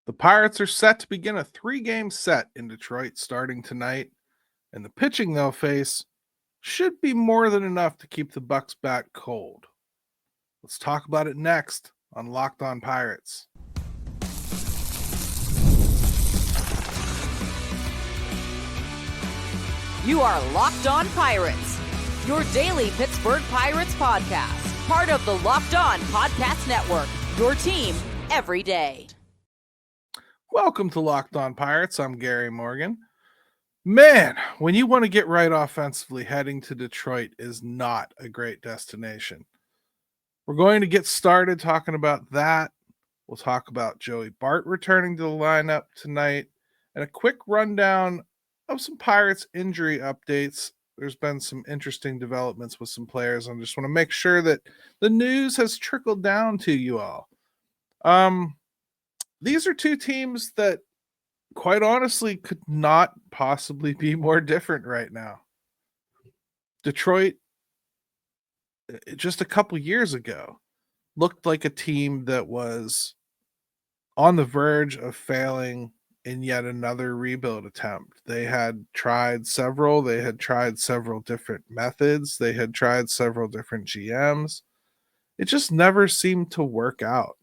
The Pirates are set to begin a 3-game set in Detroit starting tonight, and the pitching they'll face should be more than enough to keep the Bucks bat cold. Let's talk about it next on Locked On Pirates. You are Locked On Pirates, your daily Pittsburgh Pirates podcast, part of the Locked On Podcast Network, your team every day. Welcome to Locked On Pirates. I'm Gary Morgan. Man, when you want to get right offensively, heading to Detroit is not a great destination. We're going to get started talking about that. We'll talk about Joey Bart returning to the lineup tonight and a quick rundown of some Pirates injury updates. There's been some interesting developments with some players. I just want to make sure that the news has trickled down to you all. These are two teams that, quite honestly, could not possibly be more different right now. Detroit, just a couple years ago, looked like a team that was on the verge of failing in yet another rebuild attempt. They had tried several different methods. They had tried several different GMs. It just never seemed to work out.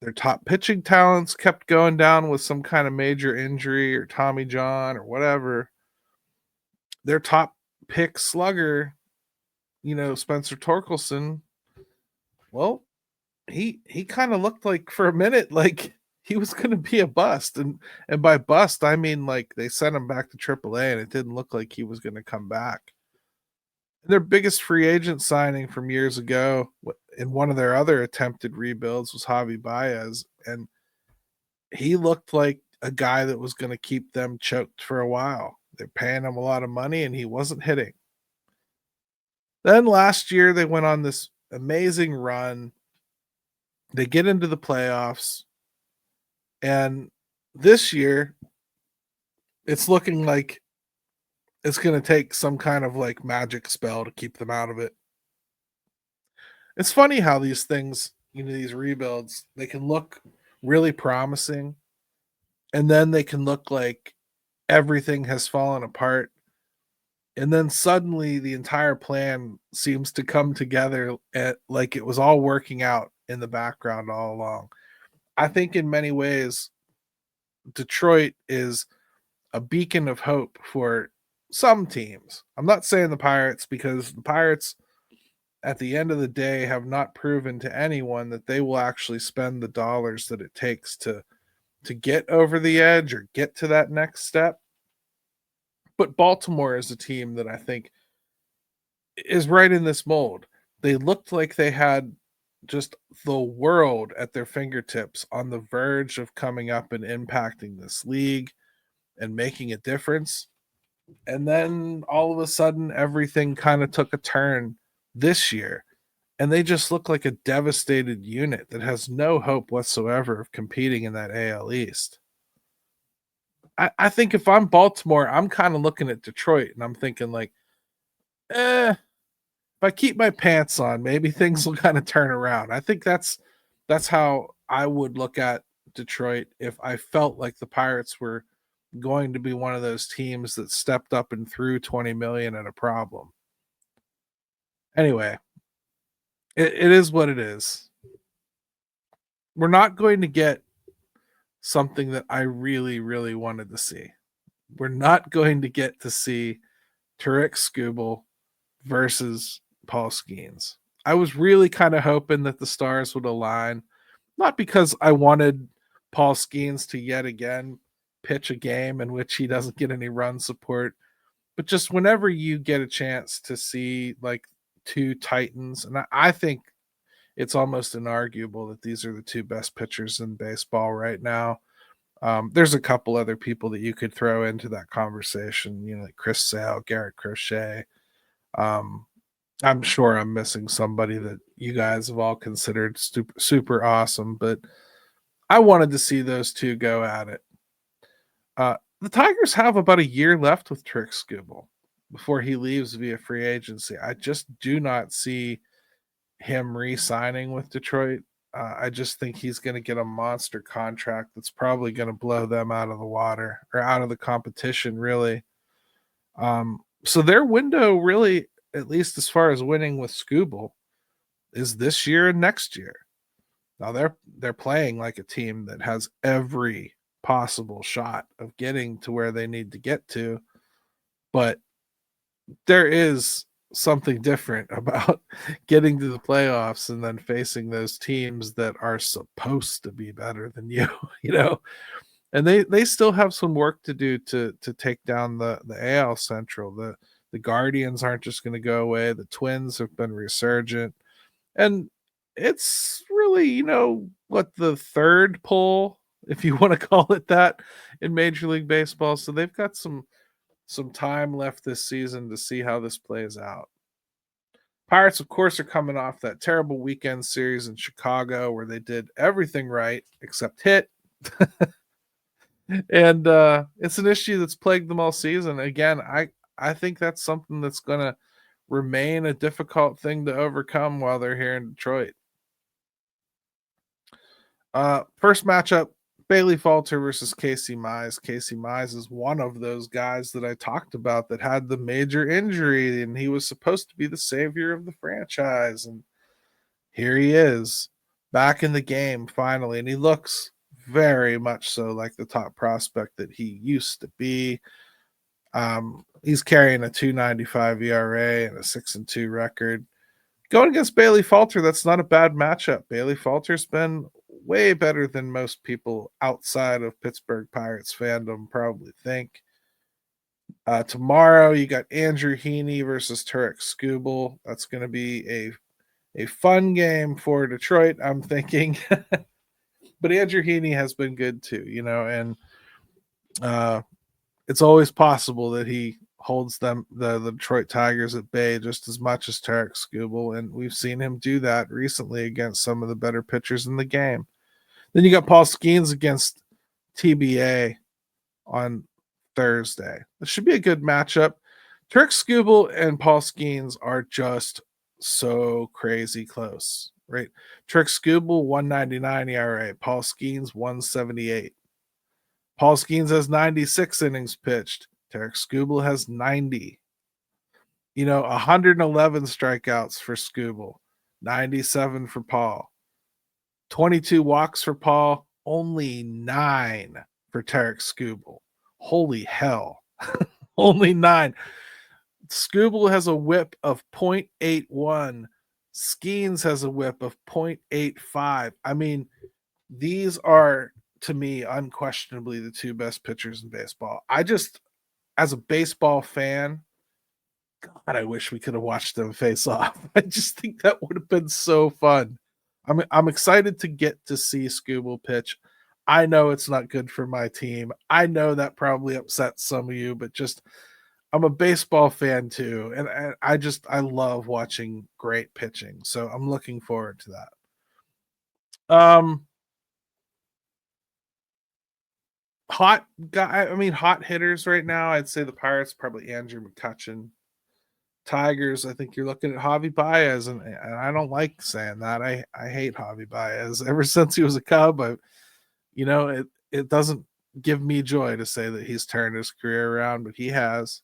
Their top pitching talents kept going down with some kind of major injury or Tommy John or whatever. Their top pick slugger, Spencer Torkelson, well, he kind of looked like for a minute like he was going to be a bust. And by bust, I mean like they sent him back to AAA and it didn't look like he was going to come back. Their biggest free agent signing from years ago in one of their other attempted rebuilds was Javi Baez, and he looked like a guy that was going to keep them choked for a while. They're paying him a lot of money, and he wasn't hitting. Then last year, they went on this amazing run. They get into the playoffs, and this year, it's looking like it's going to take some kind of like magic spell to keep them out of it. It's funny how these things, these rebuilds, they can look really promising, and then they can look like everything has fallen apart. And then suddenly the entire plan seems to come together like it was all working out in the background all along. I think in many ways, Detroit is a beacon of hope for some teams. I'm not saying the Pirates, because the Pirates at the end of the day have not proven to anyone that they will actually spend the dollars that it takes to get over the edge or get to that next step. But Baltimore is a team that I think is right in this mold. They looked like they had just the world at their fingertips, on the verge of coming up and impacting this league and making a difference. And then all of a sudden, everything kind of took a turn this year. And they just look like a devastated unit that has no hope whatsoever of competing in that AL East. I think if I'm Baltimore, I'm kind of looking at Detroit and I'm thinking like, if I keep my pants on, maybe things will kind of turn around. I think that's how I would look at Detroit if I felt like the Pirates were going to be one of those teams that stepped up and threw $20 million at a problem. Anyway, it is what it is. We're not going to get something that I really, really wanted to see. We're not going to get to see Tarik Skubal versus Paul Skeens. I was really kind of hoping that the stars would align, not because I wanted Paul Skeens to yet again pitch a game in which he doesn't get any run support, but just whenever you get a chance to see like two titans, and I think it's almost inarguable that these are the two best pitchers in baseball right now. There's a couple other people that you could throw into that conversation, like Chris Sale, Garrett Crochet. I'm sure I'm missing somebody that you guys have all considered super awesome, but I wanted to see those two go at it. The Tigers have about a year left with Tarik Skubal before he leaves via free agency. I just do not see him re-signing with Detroit. I just think he's going to get a monster contract that's probably going to blow them out of the water or out of the competition, really. So their window, really, at least as far as winning with Scooble, is this year and next year. Now they're playing like a team that has every possible shot of getting to where they need to get to, but there is something different about getting to the playoffs and then facing those teams that are supposed to be better than you, you know. And they still have some work to do to take down the AL Central. The Guardians aren't just going to go away. The Twins have been resurgent, and it's really, what, the third pull, if you want to call it that, in Major League Baseball. So they've got some time left this season to see how this plays out. Pirates, of course, are coming off that terrible weekend series in Chicago where they did everything right except hit. And it's an issue that's plagued them all season. Again, I think that's something that's going to remain a difficult thing to overcome while they're here in Detroit. First matchup, Bailey Falter versus Casey Mize. Casey Mize is one of those guys that I talked about that had the major injury, and he was supposed to be the savior of the franchise. And here he is, back in the game finally, and he looks very much so like the top prospect that he used to be. He's carrying a 2.95 ERA and a 6-2 record. Going against Bailey Falter, that's not a bad matchup. Bailey Falter's been way better than most people outside of Pittsburgh Pirates fandom probably think. Tomorrow, you got Andrew Heaney versus Turek Skubal. That's going to be a fun game for Detroit, I'm thinking. But Andrew Heaney has been good too, and it's always possible that he holds the Detroit Tigers at bay just as much as Turek Skubal, and we've seen him do that recently against some of the better pitchers in the game. Then you got Paul Skeens against TBA on Thursday. This should be a good matchup. Turek Skubal and Paul Skeens are just so crazy close, right? Turek Skubal 1.99 ERA, Paul Skeens 1.78. Paul Skeens has 96 innings pitched. Turek Skubal has 90. 111 strikeouts for Skubal, 97 for Paul. 22 walks for Paul, only 9 for Turek Skubal. Holy hell. Only 9. Skubal has a whip of 0.81. Skeens has a whip of 0.85. I mean, these are, to me, unquestionably the two best pitchers in baseball. As a baseball fan, God, I wish we could have watched them face off. I just think that would have been so fun. I'm excited to get to see Skubal pitch. I know it's not good for my team. I know that probably upsets some of you, but just I'm a baseball fan too, and I love watching great pitching. So I'm looking forward to that. Hot hitters right now, I'd say the Pirates, probably Andrew McCutchen. Tigers, I think you're looking at Javi Baez, and I don't like saying that. I hate Javi Baez. Ever since he was a Cub, it doesn't give me joy to say that he's turned his career around, but he has.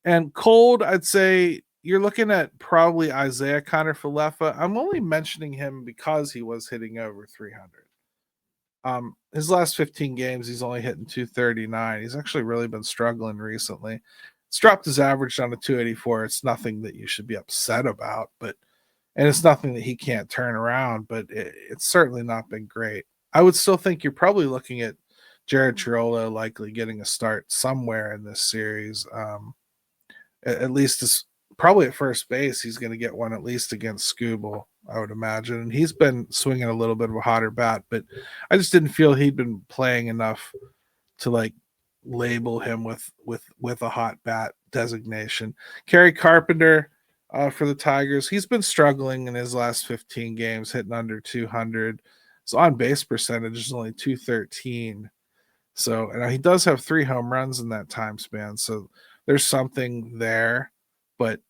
And cold, I'd say you're looking at probably Isaiah Kiner-Falefa. I'm only mentioning him because he was hitting over 300. His last 15 games, he's only hitting 239. He's actually really been struggling recently. It's dropped his average down to 284. It's nothing that you should be upset about, and it's nothing that he can't turn around, but it's certainly not been great. I would still think you're probably looking at Jared Chirola likely getting a start somewhere in this series. At least probably at first base, he's going to get one at least against Skubal, I would imagine. And he's been swinging a little bit of a hotter bat, but I just didn't feel he'd been playing enough to label him with a hot bat designation. Kerry Carpenter for the Tigers, he's been struggling in his last 15 games, hitting under 200. His on-base percentage is only 213. So, and he does have 3 home runs in that time span. So there's something there, but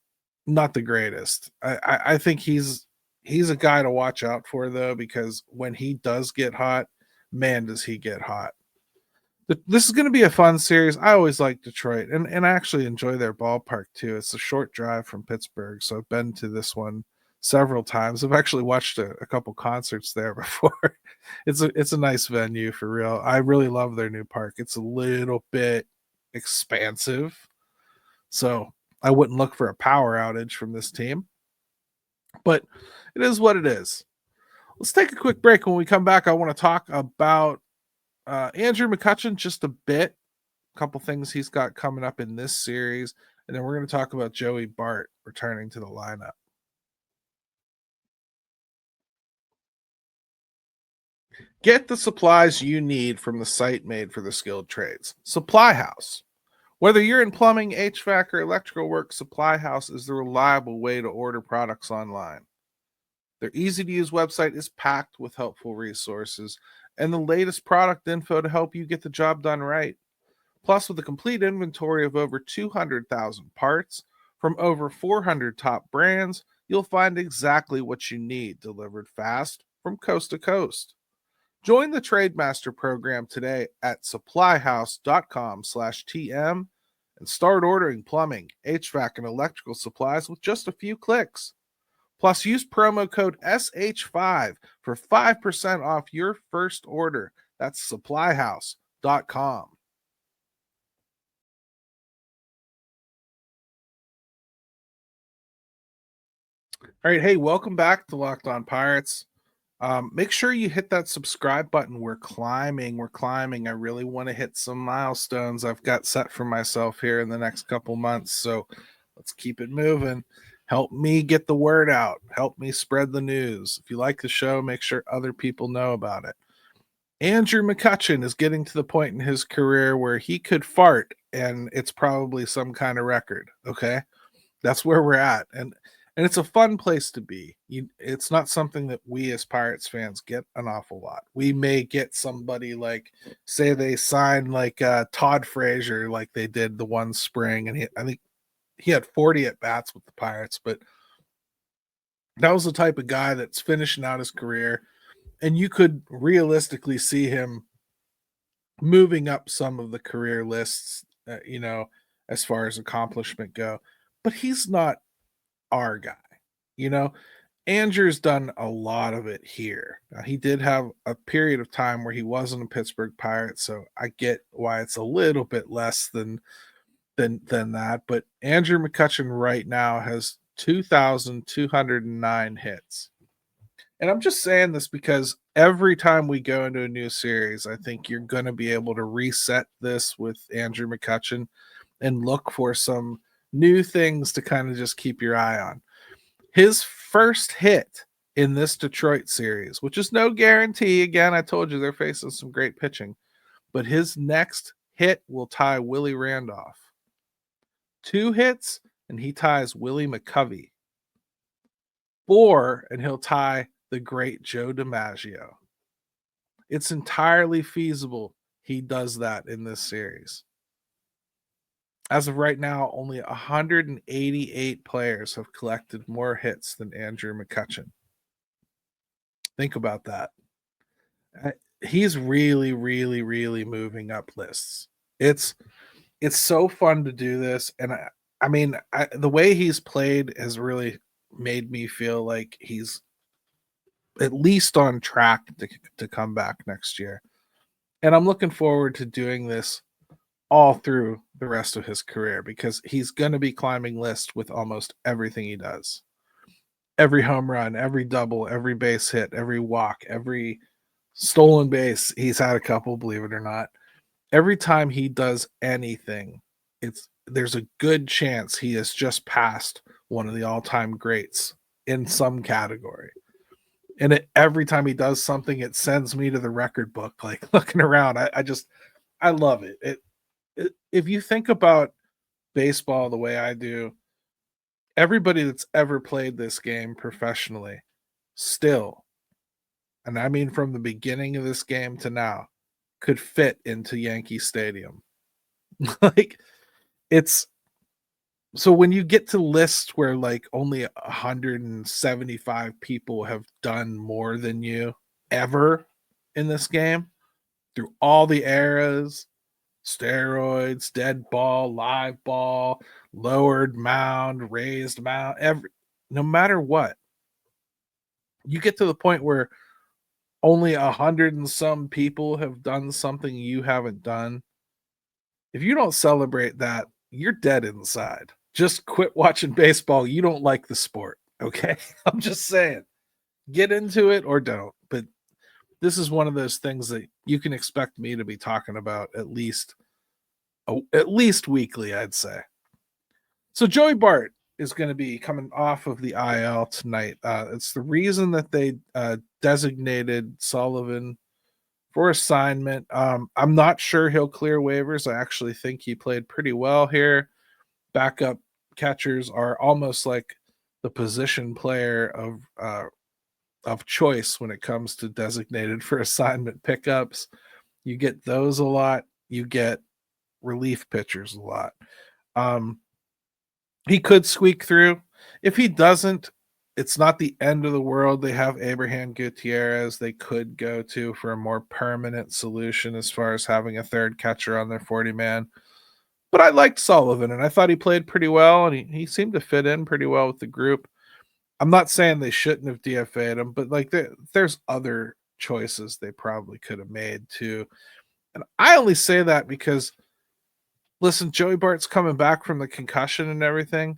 not the greatest. I think he's He's a guy to watch out for, though, because when he does get hot, man, does he get hot. This is going to be a fun series. I always like Detroit, and I actually enjoy their ballpark too. It's a short drive from Pittsburgh, so I've been to this one several times. I've actually watched a couple concerts there before. It's a nice venue for real. I really love their new park. It's a little bit expansive, so I wouldn't look for a power outage from this team, but it is what it is. Let's take a quick break. When we come back, I want to talk about Andrew McCutchen just a bit, a couple things he's got coming up in this series, and then we're going to talk about Joey Bart returning to the lineup. Get the supplies you need from the site made for the skilled trades, Supply House. Whether you're in plumbing, HVAC, or electrical work, Supply House is the reliable way to order products online. Their easy-to-use website is packed with helpful resources and the latest product info to help you get the job done right. Plus, with a complete inventory of over 200,000 parts from over 400 top brands, you'll find exactly what you need delivered fast from coast to coast. Join the Trademaster program today at supplyhouse.com/TM and start ordering plumbing, HVAC, and electrical supplies with just a few clicks. Plus, use promo code SH5 for 5% off your first order. That's supplyhouse.com. All right, hey, welcome back to Locked On Pirates. Make sure you hit that subscribe button. We're climbing. I really want to hit some milestones I've got set for myself here in the next couple months. So let's keep it moving. Help me get the word out. Help me spread the news. If you like the show, make sure other people know about it. Andrew McCutchen is getting to the point in his career where he could fart and it's probably some kind of record. Okay. That's where we're at. And it's a fun place to be. It's not something that we as Pirates fans get an awful lot. We may get somebody like, say they sign like Todd Frazier, like they did the one spring, and I think he had 40 at bats with the Pirates, but that was the type of guy that's finishing out his career, and you could realistically see him moving up some of the career lists, as far as accomplishment go. But he's not our guy, you know. Andrew's done a lot of it here. Now, he did have a period of time where he wasn't a Pittsburgh Pirate, so I get why it's a little bit less than that. But Andrew McCutchen right now has 2,209 hits. And I'm just saying this because every time we go into a new series, I think you're going to be able to reset this with Andrew McCutchen and look for some new things to kind of just keep your eye on. His first hit in this Detroit series, which is no guarantee. Again, I told you they're facing some great pitching, but his next hit will tie Willie Randolph. 2 hits, and he ties Willie McCovey. 4, and he'll tie the great Joe DiMaggio. It's entirely feasible he does that in this series. As of right now, only 188 players have collected more hits than Andrew McCutchen. Think about that. He's really, really, really moving up lists. It's so fun to do this, and the way he's played has really made me feel like he's at least on track to come back next year. And I'm looking forward to doing this all through the rest of his career because he's going to be climbing lists with almost everything he does. Every home run, every double, every base hit, every walk, every stolen base. He's had a couple, believe it or not. Every time he does anything, there's a good chance he has just passed one of the all-time greats in some category. And every time he does something, it sends me to the record book, like looking around. I love it. If you think about baseball the way I do, everybody that's ever played this game professionally still, and I mean from the beginning of this game to now, could fit into Yankee Stadium. Like, it's So when you get to lists where like only 175 people have done more than you ever in this game through all the eras, steroids, dead ball, live ball, lowered mound, raised mound, no matter what, you get to the point where only 100 and some people have done something you haven't done. If you don't celebrate that, you're dead inside. Just quit watching baseball. You don't like the sport. Okay. I'm just saying, get into it or don't. But this is one of those things that you can expect me to be talking about at least weekly, I'd say. So Joey Bart is going to be coming off of the IL tonight. It's the reason that they designated Sullivan for assignment. I'm not sure he'll clear waivers. I actually think he played pretty well here. Backup catchers are almost like the position player of choice when it comes to designated for assignment pickups. You get those a lot. You get relief pitchers a lot. He could squeak through. If he doesn't, it's not the end of the world. They have Abraham Gutierrez they could go to for a more permanent solution as far as having a third catcher on their 40-man. But I liked Sullivan, and I thought he played pretty well, and he seemed to fit in pretty well with the group. I'm not saying they shouldn't have DFA'd him, but like there's other choices they probably could have made too. And I only say that because, listen, Joey Bart's coming back from the concussion and everything,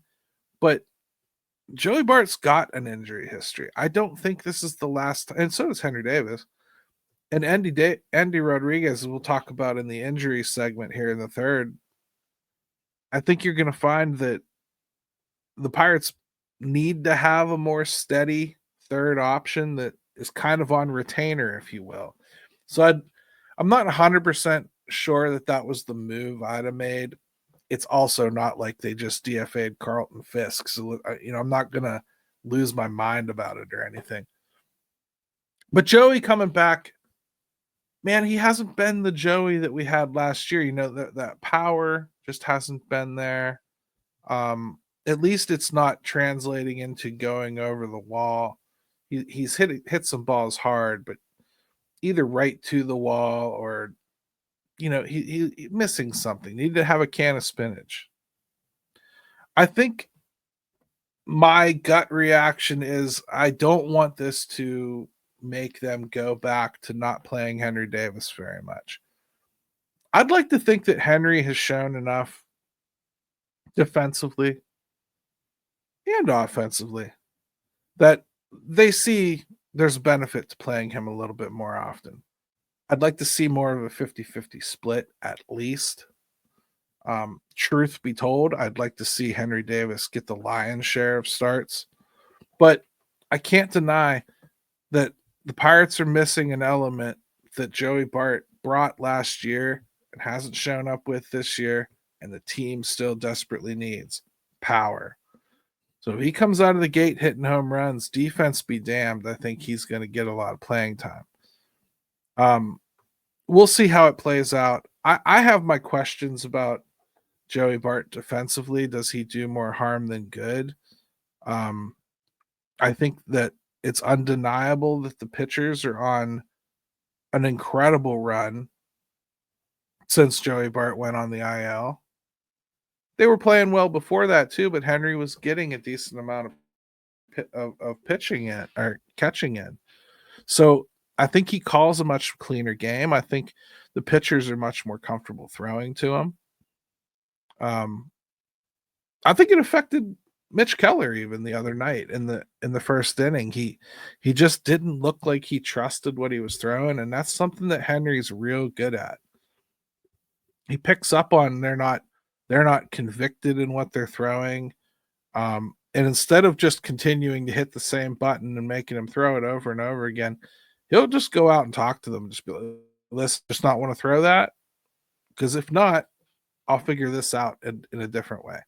but Joey Bart's got an injury history. I don't think this is the last time, and so does Henry Davis. And Andy Rodriguez, we'll talk about in the injury segment here in the third. I think you're going to find that the Pirates need to have a more steady third option that is kind of on retainer, if you will. So I'm not 100% sure that was the move I'd have made. It's also not like they just DFA'd Carlton Fisk. So, I'm not going to lose my mind about it or anything. But Joey coming back, man, he hasn't been the Joey that we had last year. That power just hasn't been there. At least it's not translating into going over the wall. He's hit some balls hard, but either right to the wall or he missing something. Need to have a can of spinach. I think my gut reaction is I don't want this to make them go back to not playing Henry Davis very much. I'd like to think that Henry has shown enough defensively and offensively that they see there's benefit to playing him a little bit more often. I'd like to see more of a 50-50 split at least. Truth be told, I'd like to see Henry Davis get the lion's share of starts. But I can't deny that the Pirates are missing an element that Joey Bart brought last year and hasn't shown up with this year, and the team still desperately needs power. So if he comes out of the gate hitting home runs, defense be damned, I think he's going to get a lot of playing time. We'll see how it plays out. I have my questions about Joey Bart defensively. Does he do more harm than good? I think that it's undeniable that the pitchers are on an incredible run since Joey Bart went on the IL. They were playing well before that too, but Henry was getting a decent amount of pitching in or catching in. So I think he calls a much cleaner game. I think the pitchers are much more comfortable throwing to him. I think it affected Mitch Keller even the other night in the first inning. He just didn't look like he trusted what he was throwing, and that's something that Henry's real good at. He picks up on they're not convicted in what they're throwing. And instead of just continuing to hit the same button and making them throw it over and over again, he'll just go out and talk to them and just be like, let's just not want to throw that. Because if not, I'll figure this out in a different way.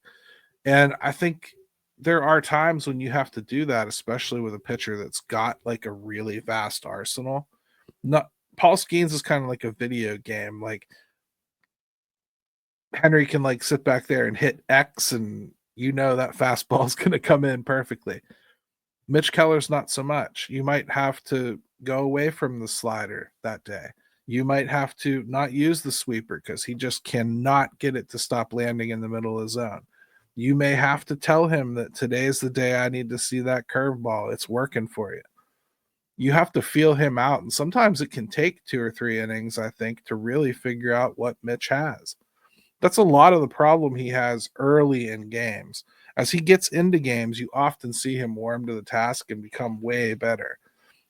And I think there are times when you have to do that, especially with a pitcher that's got like a really vast arsenal. Paul Skeens is kind of like a video game. Like Henry can like sit back there and hit X and you know that fastball is going to come in perfectly. Mitch Keller's not so much. You might have to go away from the slider that day. You might have to not use the sweeper because he just cannot get it to stop landing in the middle of the zone. You may have to tell him that today's the day I need to see that curveball. It's working for you. You have to feel him out. And sometimes it can take 2 or 3 innings, I think, to really figure out what Mitch has. That's a lot of the problem he has early in games. As he gets into games, you often see him warm to the task and become way better.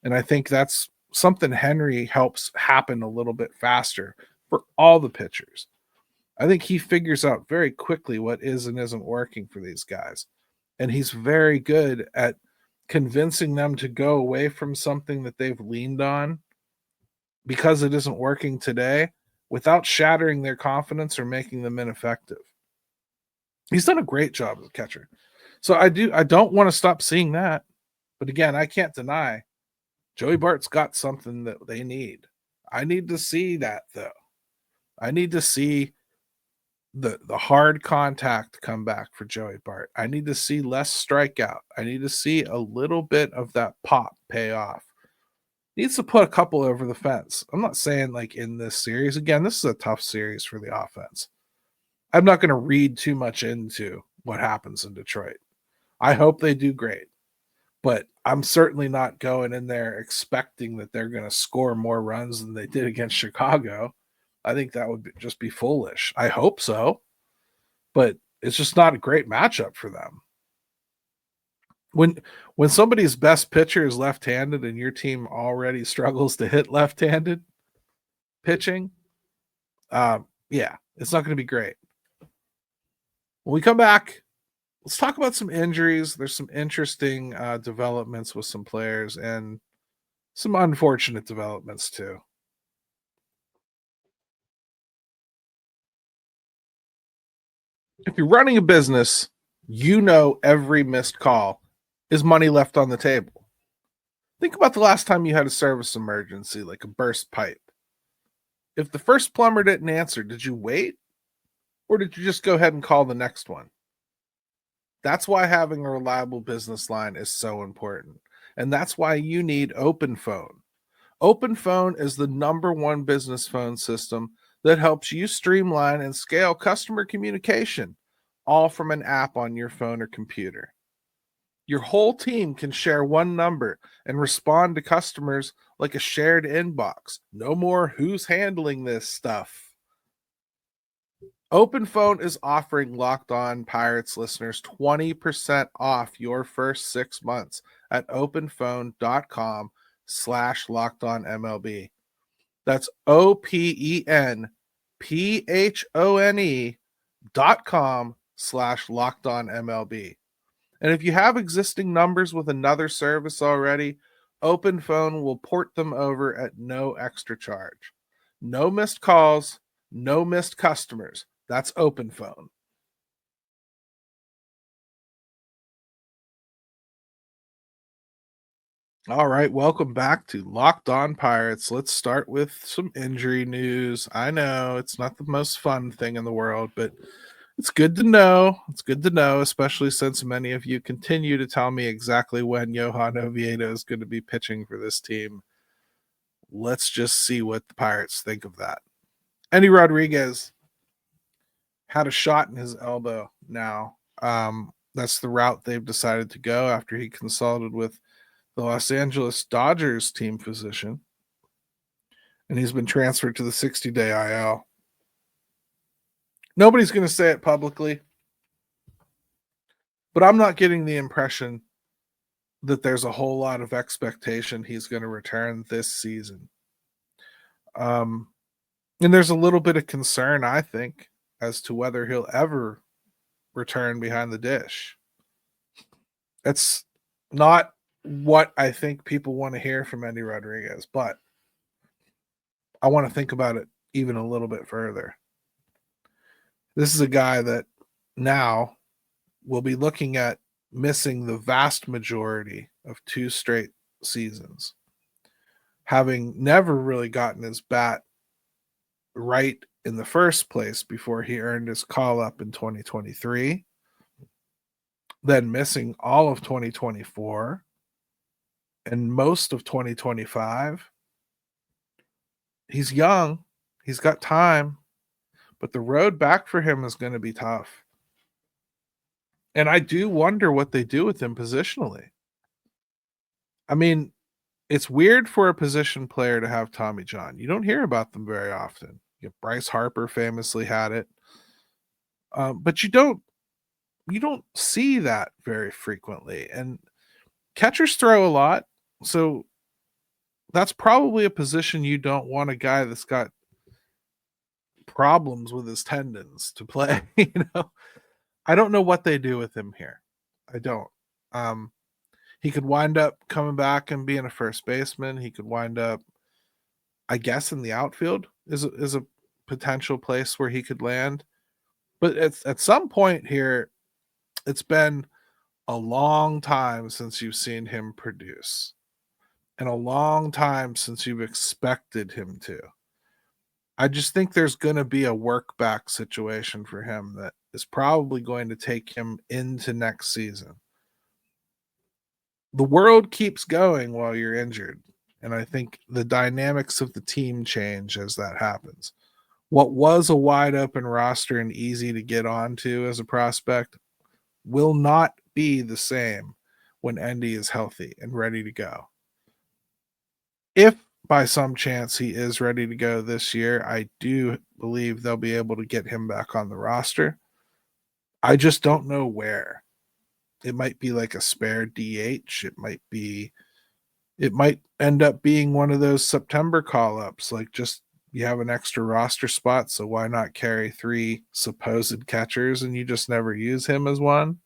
And I think that's something Henry helps happen a little bit faster for all the pitchers. I think he figures out very quickly what is and isn't working for these guys. And he's very good at convincing them to go away from something that they've leaned on because it isn't working today without shattering their confidence or making them ineffective. He's done a great job as a catcher. So I don't want to stop seeing that. But again, I can't deny Joey Bart's got something that they need. I need to see that, though. I need to see the hard contact come back for Joey Bart. I need to see less strikeout. I need to see a little bit of that pop pay off. Needs to put a couple over the fence. I'm not saying like in this series. Again, this is a tough series for the offense. I'm not going to read too much into what happens in Detroit. I hope they do great. But I'm certainly not going in there expecting that they're going to score more runs than they did against Chicago. I think that would just be foolish. I hope so. But it's just not a great matchup for them. When somebody's best pitcher is left-handed and your team already struggles to hit left-handed pitching, yeah, it's not going to be great. When we come back, let's talk about some injuries. There's some interesting developments with some players and some unfortunate developments too. If you're running a business, you know every missed call is money left on the table. Think about the last time you had a service emergency, like a burst pipe. If the first plumber didn't answer, did you wait? Or did you just go ahead and call the next one? That's why having a reliable business line is so important. And that's why you need OpenPhone. OpenPhone is the #1 business phone system that helps you streamline and scale customer communication, all from an app on your phone or computer. Your whole team can share one number and respond to customers like a shared inbox. No more who's handling this stuff. OpenPhone is offering Locked On Pirates listeners 20% off your first 6 months at openphone.com/lockedonmlb. That's openphone.com/lockedonmlb. And if you have existing numbers with another service already, OpenPhone will port them over at no extra charge. No missed calls, no missed customers. That's OpenPhone. All right, welcome back to Locked On Pirates. Let's start with some injury news. I know it's not the most fun thing in the world, but it's good to know. It's good to know, especially since many of you continue to tell me exactly when Johan Oviedo is going to be pitching for this team. Let's just see what the Pirates think of that. Endy Rodriguez had a shot in his elbow now. That's the route they've decided to go after he consulted with the Los Angeles Dodgers team physician, and he's been transferred to the 60-day IL. Nobody's going to say it publicly, but I'm not getting the impression that there's a whole lot of expectation he's going to return this season. And there's a little bit of concern, I think, as to whether he'll ever return behind the dish. It's not what I think people want to hear from Endy Rodriguez, but I want to think about it even a little bit further. This is a guy that now will be looking at missing the vast majority of 2 straight seasons, having never really gotten his bat right in the first place before he earned his call up in 2023. then missing all of 2024 and most of 2025. He's young, he's got time, but the road back for him is going to be tough. And I do wonder what they do with him positionally. I mean, it's weird for a position player to have Tommy John. You don't hear about them very often. Bryce Harper famously had it, but you don't see that very frequently. And catchers throw a lot, so that's probably a position you don't want a guy that's got problems with his tendons to play. I don't know what they do with him here. I don't. Um, he could wind up coming back and being a first baseman. He could wind up, I guess, in the outfield is a potential place where he could land. But at some point here, it's been a long time since you've seen him produce, and a long time since you've expected him to. I just think there's going to be a work back situation for him that is probably going to take him into next season. The world keeps going while you're injured, and I think the dynamics of the team change as that happens. What was a wide open roster and easy to get onto as a prospect will not be the same when Endy is healthy and ready to go. If by some chance he is ready to go this year, I do believe they'll be able to get him back on the roster. I just don't know where. It might be like a spare DH. It might end up being one of those September call-ups, like just you have an extra roster spot, so why not carry 3 supposed catchers and you just never use him as one?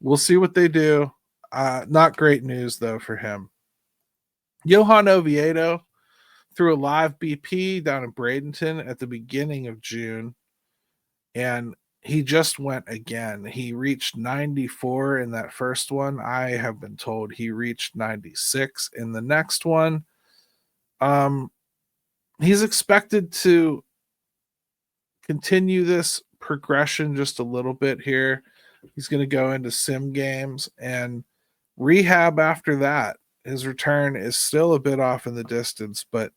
We'll see what they do. Not great news, though, for him. Johan Oviedo threw a live BP down in Bradenton at the beginning of June, and he just went again. He reached 94 in that first one. I have been told he reached 96 in the next one. He's expected to continue this progression just a little bit here. He's going to go into sim games and rehab after that. His return is still a bit off in the distance, but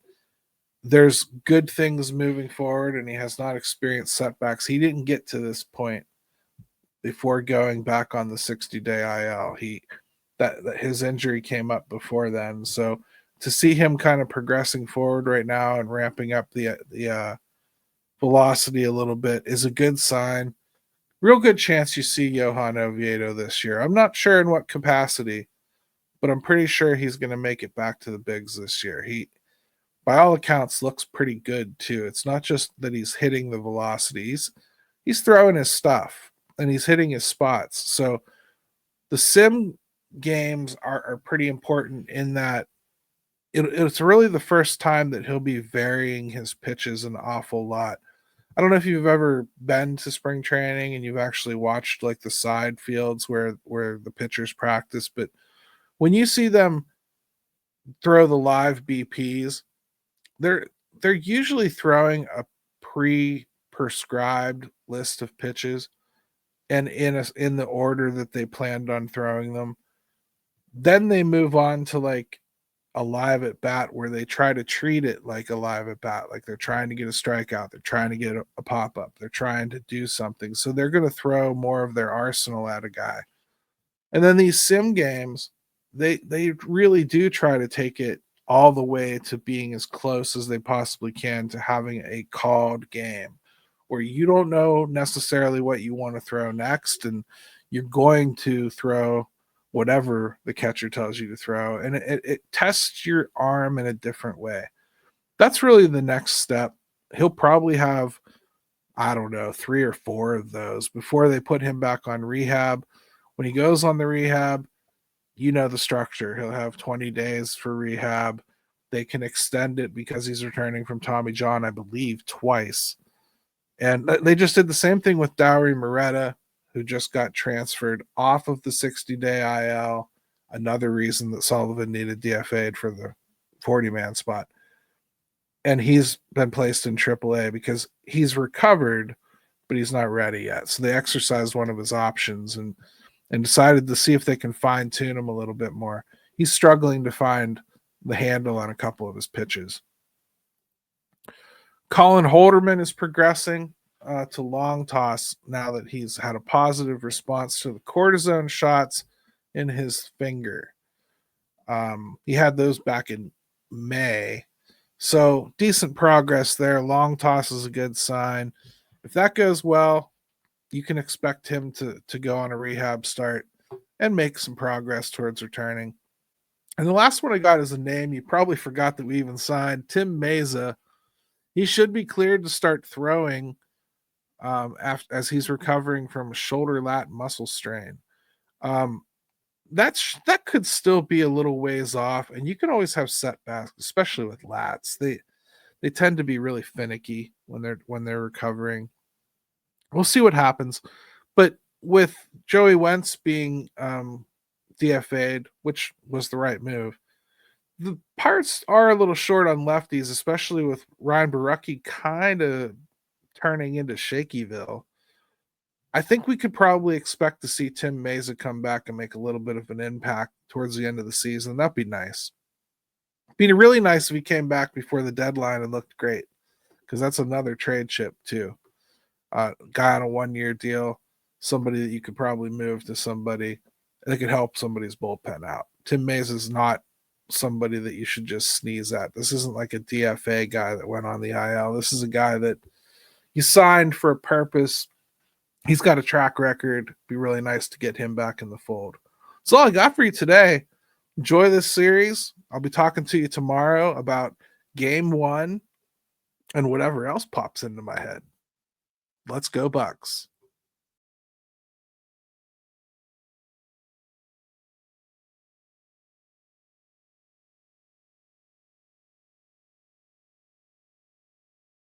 there's good things moving forward, and he has not experienced setbacks. He didn't get to this point before going back on the 60-day IL. That his injury came up before then. So to see him kind of progressing forward right now and ramping up the velocity a little bit is a good sign. Real good chance you see Johan Oviedo this year. I'm not sure in what capacity, but I'm pretty sure he's going to make it back to the bigs this year. He, by all accounts, looks pretty good too. It's not just that he's hitting the velocities. He's throwing his stuff and he's hitting his spots. So the sim games are pretty important in that it's really the first time that he'll be varying his pitches an awful lot. I don't know if you've ever been to spring training and you've actually watched like the side fields where the pitchers practice, but when you see them throw the live BPs, they're usually throwing a pre-prescribed list of pitches and in the order that they planned on throwing them. Then they move on to like a live at bat where they try to treat it like a live at bat, like they're trying to get a strikeout, they're trying to get a pop up, they're trying to do something. So they're going to throw more of their arsenal at a guy. And then these sim games, they really do try to take it all the way to being as close as they possibly can to having a called game where you don't know necessarily what you want to throw next, and you're going to throw whatever the catcher tells you to throw, and it tests your arm in a different way. That's really the next step. He'll probably have, I don't know, 3 or 4 of those before they put him back on rehab. When he goes on the rehab, you know the structure. He'll have 20 days for rehab. They can extend it because he's returning from Tommy John, I believe, twice. And they just did the same thing with Dowry Moretta, who just got transferred off of the 60-day IL. Another reason that Sullivan needed DFA'd for the 40-man spot. And he's been placed in AAA because he's recovered, but he's not ready yet. So they exercised one of his options, and and decided to see if they can fine tune him a little bit more. He's struggling to find the handle on a couple of his pitches. Colin Holderman is progressing to long toss now that he's had a positive response to the cortisone shots in his finger. He had those back in May. So decent progress there. Long toss is a good sign. If that goes well, you can expect him to go on a rehab start and make some progress towards returning. And the last one I got is a name you probably forgot that we even signed, Tim Meza. He should be cleared to start throwing as he's recovering from a shoulder lat muscle strain. That could still be a little ways off, and you can always have setbacks, especially with lats. They tend to be really finicky when they're recovering. We'll see what happens, but with Joey Wentz being DFA'd, which was the right move, the Pirates are a little short on lefties, especially with Ryan Barucki kind of turning into Shakyville. I think we could probably expect to see Tim Meza come back and make a little bit of an impact towards the end of the season. That'd be nice. Be really nice if he came back before the deadline and looked great, because that's another trade chip too. Guy on a 1-year deal, somebody that you could probably move to somebody that could help somebody's bullpen out. Tim Meza is not somebody that you should just sneeze at. This isn't like a DFA guy that went on the IL. This is a guy that you signed for a purpose. He's got a track record. Be really nice to get him back in the fold. That's all I got for you today. Enjoy this series. I'll be talking to you tomorrow about game 1 and whatever else pops into my head. Let's go Bucks.